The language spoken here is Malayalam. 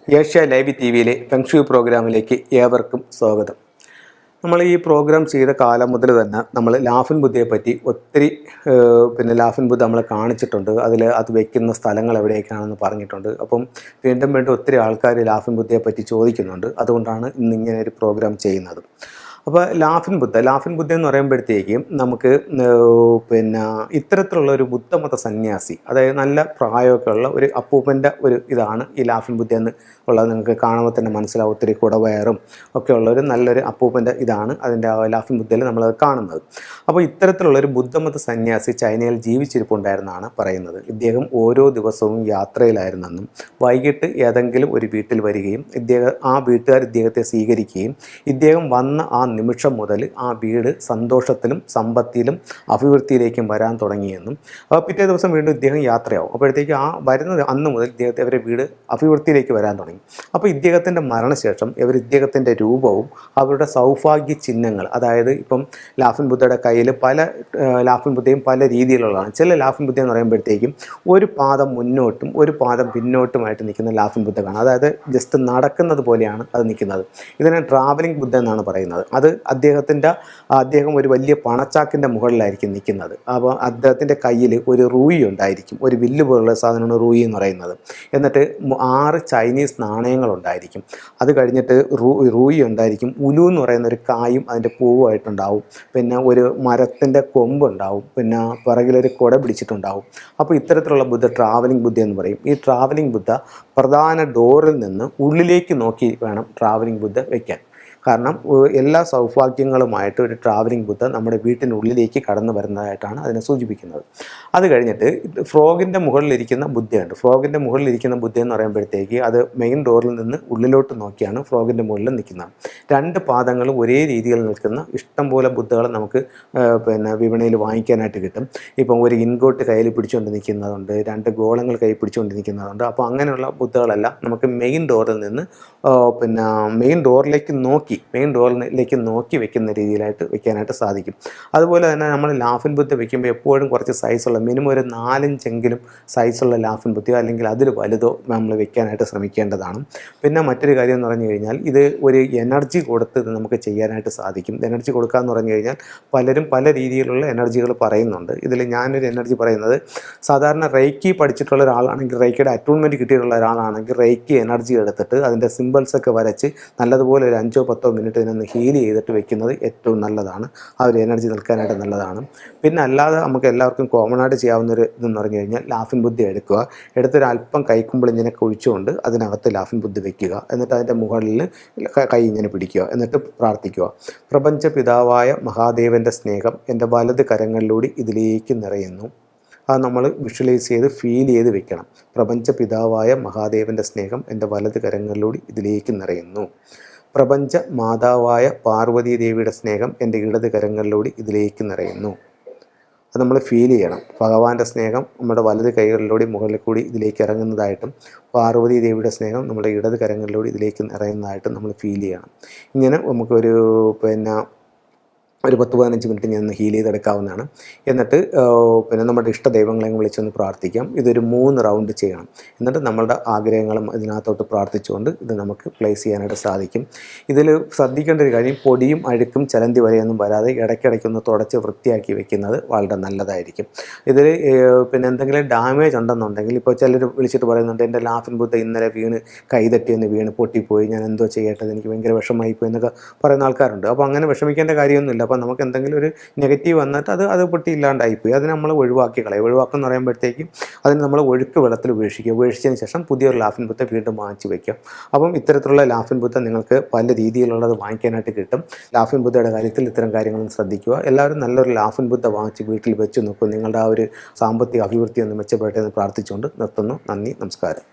ഏഷ്യ ലൈവ് ടി വിയിലെ ഫെങ്ഷു പ്രോഗ്രാമിലേക്ക് ഏവർക്കും സ്വാഗതം. നമ്മൾ ഈ പ്രോഗ്രാം ചെയ്ത കാലം മുതൽ തന്നെ നമ്മൾ ലാഫിൻ ബുദ്ധയെ പറ്റി ഒത്തിരി ലാഫിൻ ബുദ്ധ നമ്മൾ കാണിച്ചിട്ടുണ്ട്. അത് വയ്ക്കുന്ന സ്ഥലങ്ങൾ എവിടെയൊക്കെയാണെന്ന് പറഞ്ഞിട്ടുണ്ട്. അപ്പം വീണ്ടും ഒത്തിരി ആൾക്കാർ ലാഫിൻ ബുദ്ധയെ പറ്റി ചോദിക്കുന്നുണ്ട്. അതുകൊണ്ടാണ് ഇന്നിങ്ങനെ ഒരു പ്രോഗ്രാം ചെയ്യുന്നത്. അപ്പോൾ ലാഫിൻ ബുദ്ധ എന്ന് പറയുമ്പോഴത്തേക്കും നമുക്ക് ഇത്തരത്തിലുള്ള ഒരു ബുദ്ധമത സന്യാസി, അതായത് നല്ല പ്രായമൊക്കെ ഉള്ള ഒരു അപ്പൂപ്പൻ്റെ ഒരു ഇതാണ് ഈ ലാഫിൻ ബുദ്ധ എന്ന് ഉള്ളത്. നിങ്ങൾക്ക് കാണുമ്പോൾ തന്നെ മനസ്സിലാവും. ഒത്തിരി കുടവയറും ഒക്കെ ഉള്ളൊരു നല്ലൊരു അപ്പൂപ്പൻ്റെ ഇതാണ് അതിൻ്റെ ലാഫിൻ ബുദ്ധയിൽ നമ്മളത് കാണുന്നത്. അപ്പോൾ ഇത്തരത്തിലുള്ളൊരു ബുദ്ധമത സന്യാസി ചൈനയിൽ ജീവിച്ചിരിപ്പുണ്ടായിരുന്നാണ് പറയുന്നത്. ഇദ്ദേഹം ഓരോ ദിവസവും യാത്രയിലായിരുന്നെന്നും വൈകിട്ട് ഏതെങ്കിലും ഒരു വീട്ടിൽ വരികയും ആ വീട്ടുകാർ ഇദ്ദേഹത്തെ സ്വീകരിക്കുകയും ഇദ്ദേഹം വന്ന ആ നിമിഷം മുതൽ ആ വീട് സന്തോഷത്തിലും സമ്പത്തിലും അഭിവൃദ്ധിയിലേക്കും വരാൻ തുടങ്ങിയെന്നും പിറ്റേ ദിവസം വീണ്ടും ഇദ്ദേഹം യാത്രയാവും. അപ്പോഴത്തേക്ക് ആ വരുന്നത് അന്ന് മുതൽ അവരുടെ വീട് അഭിവൃദ്ധിയിലേക്ക് വരാൻ തുടങ്ങി. അപ്പോൾ ഇദ്ദേഹത്തിൻ്റെ മരണശേഷം ഇദ്ദേഹത്തിൻ്റെ രൂപവും അവരുടെ സൗഭാഗ്യ ചിഹ്നങ്ങൾ, അതായത് ഇപ്പം ലാഫിൻ ബുദ്ധയുടെ കയ്യിൽ പല ലാഫിൻ ബുദ്ധയും പല രീതിയിലുള്ളതാണ്. ചില ലാഫിൻ ബുദ്ധ എന്ന് പറയുമ്പോഴത്തേക്കും ഒരു പാദം മുന്നോട്ടും ഒരു പാദം പിന്നോട്ടുമായിട്ട് നിൽക്കുന്ന ലാഫിൻ ബുദ്ധ കാണാം. അതായത് ജസ്റ്റ് നടക്കുന്നത് പോലെയാണ് അത് നിൽക്കുന്നത്. ഇതിനെ ട്രാവലിംഗ് ബുദ്ധ എന്നാണ് പറയുന്നത്. അത് അദ്ദേഹം ഒരു വലിയ പണച്ചാക്കിൻ്റെ മുകളിലായിരിക്കും നിൽക്കുന്നത്. അപ്പോൾ അദ്ദേഹത്തിൻ്റെ കയ്യിൽ ഒരു റൂയി ഉണ്ടായിരിക്കും, ഒരു വില്ല് പോലുള്ള സാധനമാണ് റൂയി എന്ന് പറയുന്നത്. എന്നിട്ട് 6 ചൈനീസ് നാണയങ്ങളുണ്ടായിരിക്കും. അത് കഴിഞ്ഞിട്ട് റൂയി ഉണ്ടായിരിക്കും. ഉലു എന്ന് പറയുന്ന ഒരു കായും അതിൻ്റെ പൂവുമായിട്ടുണ്ടാവും. പിന്നെ ഒരു മരത്തിൻ്റെ കൊമ്പുണ്ടാവും. പിന്നെ പിറകിലൊരു കുട പിടിച്ചിട്ടുണ്ടാവും. അപ്പോൾ ഇത്തരത്തിലുള്ള ബുദ്ധ ട്രാവലിംഗ് ബുദ്ധ എന്ന് പറയും. ഈ ട്രാവലിംഗ് ബുദ്ധ പ്രധാന ഡോറിൽ നിന്ന് ഉള്ളിലേക്ക് നോക്കി വേണം ട്രാവലിംഗ് ബുദ്ധ വയ്ക്കാൻ. കാരണം എല്ലാ സൗഭാഗ്യങ്ങളുമായിട്ട് ഒരു ട്രാവലിംഗ് ബുദ്ധ നമ്മുടെ വീട്ടിനുള്ളിലേക്ക് കടന്നു വരുന്നതായിട്ടാണ് അതിനെ സൂചിപ്പിക്കുന്നത്. അത് കഴിഞ്ഞിട്ട് ഫ്രോഗിൻ്റെ മുകളിലിരിക്കുന്ന ബുദ്ധയുണ്ട്. ഫ്രോഗിൻ്റെ മുകളിലിരിക്കുന്ന ബുദ്ധ എന്ന് പറയുമ്പോഴത്തേക്ക് അത് മെയിൻ ഡോറിൽ നിന്ന് ഉള്ളിലോട്ട് നോക്കിയാണ് ഫ്രോഗിൻ്റെ മുകളിൽ നിൽക്കുന്നത്. 2 പാദങ്ങളും ഒരേ രീതിയിൽ നിൽക്കുന്ന ഇഷ്ടംപോലെ ബുദ്ധകൾ നമുക്ക് വിപണിയിൽ വാങ്ങിക്കാനായിട്ട് കിട്ടും. ഇപ്പം ഒരു ഇൻഗോട്ട് കയ്യിൽ പിടിച്ചുകൊണ്ട് നിൽക്കുന്നതുണ്ട്, 2 ഗോളങ്ങൾ കയ്യിൽ പിടിച്ചുകൊണ്ട് നിൽക്കുന്നതുണ്ട്. അപ്പോൾ അങ്ങനെയുള്ള ബുദ്ധകളെല്ലാം നമുക്ക് മെയിൻ ഡോറിൽ നിന്ന് മെയിൻ ഡോറിലേക്ക് നോക്കി വെക്കുന്ന രീതിയിലായിട്ട് വെക്കാനായിട്ട് സാധിക്കും. അതുപോലെ തന്നെ നമ്മൾ ലാഫിൻ ബുദ്ധ വെക്കുമ്പോൾ എപ്പോഴും കുറച്ച് സൈസുള്ള, മിനിമം ഒരു 4-5 സൈസുള്ള ലാഫിൻ ബുദ്ധയോ അല്ലെങ്കിൽ അതിൽ വലുതോ നമ്മൾ വെക്കാനായിട്ട് ശ്രമിക്കേണ്ടതാണ്. പിന്നെ മറ്റൊരു കാര്യം എന്ന് പറഞ്ഞു കഴിഞ്ഞാൽ ഇത് ഒരു എനർജി കൊടുത്ത് ഇത് നമുക്ക് ചെയ്യാനായിട്ട് സാധിക്കും. എനർജി കൊടുക്കുക എന്ന് പറഞ്ഞു കഴിഞ്ഞാൽ പലരും പല രീതിയിലുള്ള എനർജികൾ പറയുന്നുണ്ട്. ഇതിൽ ഞാനൊരു എനർജി പറയുന്നത്, സാധാരണ റേക്കി പഠിച്ചിട്ടുള്ള ഒരാളാണെങ്കിൽ, റേക്കിയുടെ അറ്റൂൺമെൻറ്റ് കിട്ടിയിട്ടുള്ള ഒരാളാണെങ്കിൽ റേക്കി എനർജി എടുത്തിട്ട് അതിൻ്റെ സിമ്പിൾസൊക്കെ വരച്ച് നല്ലതുപോലെ ഒരു 5-10 മിനിറ്റ് ഇതിനൊന്ന് ഹീൽ ചെയ്തിട്ട് വെക്കുന്നത് ഏറ്റവും നല്ലതാണ്. ആ ഒരു എനർജി നിൽക്കാനായിട്ട് നല്ലതാണ്. പിന്നെ അല്ലാതെ നമുക്ക് എല്ലാവർക്കും കോമൺ ആയിട്ട് ചെയ്യാവുന്നൊരു ഇതെന്ന് പറഞ്ഞു കഴിഞ്ഞാൽ ലാഫിൻ ബുദ്ധ എടുക്കുക. എടുത്തൊരല്പം കൈക്കുമ്പോൾ ഇങ്ങനെ കുഴിച്ചുകൊണ്ട് അതിനകത്ത് ലാഫിൻ ബുദ്ധ വെക്കുക. എന്നിട്ട് അതിൻ്റെ മുകളിൽ കൈ ഇങ്ങനെ പിടിക്കുക. എന്നിട്ട് പ്രാർത്ഥിക്കുക. പ്രപഞ്ച പിതാവായ മഹാദേവൻ്റെ സ്നേഹം എൻ്റെ വലത് കരങ്ങളിലൂടെ ഇതിലേക്ക് നിറയുന്നു. അത് നമ്മൾ വിഷ്വലൈസ് ചെയ്ത് ഫീൽ ചെയ്ത് വെക്കണം. പ്രപഞ്ച പിതാവായ മഹാദേവൻ്റെ സ്നേഹം എൻ്റെ വലത് കരങ്ങളിലൂടെ ഇതിലേക്ക് നിറയുന്നു. പ്രപഞ്ച മാതാവായ പാർവതി ദേവിയുടെ സ്നേഹം എൻ്റെ ഇടത് കരങ്ങളിലൂടെ ഇതിലേക്ക് നിറയുന്നു. അത് നമ്മൾ ഫീൽ ചെയ്യണം. ഭഗവാന്റെ സ്നേഹം നമ്മുടെ വലത് കൈകളിലൂടെ മുകളിൽ കൂടി ഇതിലേക്ക് ഇറങ്ങുന്നതായിട്ടും പാർവതി ദേവിയുടെ സ്നേഹം നമ്മുടെ ഇടത് കരങ്ങളിലൂടെ ഇതിലേക്ക് നിറയുന്നതായിട്ടും നമ്മൾ ഫീൽ ചെയ്യണം. ഇങ്ങനെ നമുക്കൊരു ഒരു 10-15 മിനിറ്റ് ഞാൻ ഹീൽ ചെയ്തെടുക്കാവുന്നതാണ്. എന്നിട്ട് നമ്മുടെ ഇഷ്ടദൈവങ്ങളെയും വിളിച്ചൊന്ന് പ്രാർത്ഥിക്കാം. ഇതൊരു 3 റൗണ്ട് ചെയ്യണം. എന്നിട്ട് നമ്മളുടെ ആഗ്രഹങ്ങളും ഇതിനകത്തോട്ട് പ്രാർത്ഥിച്ചുകൊണ്ട് ഇത് നമുക്ക് പ്ലേസ് ചെയ്യാനായിട്ട് സാധിക്കും. ഇതിൽ ശ്രദ്ധിക്കേണ്ട ഒരു കാര്യം, പൊടിയും അഴുക്കും ചലന്തി വരെയൊന്നും വരാതെ ഇടയ്ക്കിടയ്ക്കൊന്ന് തുടച്ച് വൃത്തിയാക്കി വെക്കുന്നത് വളരെ നല്ലതായിരിക്കും. ഇതിൽ എന്തെങ്കിലും ഡാമേജ് ഉണ്ടെന്നുണ്ടെങ്കിൽ, ഇപ്പോൾ ചിലർ വിളിച്ചിട്ട് പറയുന്നുണ്ട്, എൻ്റെ ലാഫിൻ ബുദ്ധ ഇന്നലെ കൈതട്ടിയൊന്ന് വീണ് പൊട്ടിപ്പോയി, ഞാൻ എന്തോ ചെയ്യട്ടെ, എനിക്ക് ഭയങ്കര വിഷമമായിപ്പോയി എന്നൊക്കെ പറയുന്ന ആൾക്കാരുണ്ട്. അപ്പോൾ അങ്ങനെ വിഷമിക്കേണ്ട കാര്യമൊന്നുമില്ല. അപ്പോൾ നമുക്ക് എന്തെങ്കിലും ഒരു നെഗറ്റീവ് വന്നിട്ട് അത് പൊട്ടി ഇല്ലാണ്ടായിപ്പോയി. അത് നമ്മൾ ഒഴിവാക്കി കളയും. ഒഴിവാക്കുക എന്ന് പറയുമ്പോഴത്തേക്കും അതിന് നമ്മൾ ഒഴുക്ക് വെള്ളത്തിൽ ഉപേക്ഷിച്ചതിന് ശേഷം പുതിയൊരു ലാഫിൻ ബുദ്ധ വീണ്ടും വാങ്ങിച്ച് വയ്ക്കാം. അപ്പം ഇത്തരത്തിലുള്ള ലാഫിൻ ബുദ്ധ നിങ്ങൾക്ക് പല രീതിയിലുള്ളത് വാങ്ങിക്കാനായിട്ട് കിട്ടും. ലാഫിൻ ബുദ്ധയുടെ കാര്യത്തിൽ ഇത്തരം കാര്യങ്ങളും ശ്രദ്ധിക്കുക. എല്ലാവരും നല്ലൊരു ലാഫിൻ ബുദ്ധ വാങ്ങിച്ച് വീട്ടിൽ വെച്ച് നോക്കും. നിങ്ങളുടെ ആ ഒരു സാമ്പത്തിക അഭിവൃദ്ധി ഒന്ന് മെച്ചപ്പെട്ടെന്ന് പ്രാർത്ഥിച്ചുകൊണ്ട് നിർത്തുന്നു. നന്ദി, നമസ്കാരം.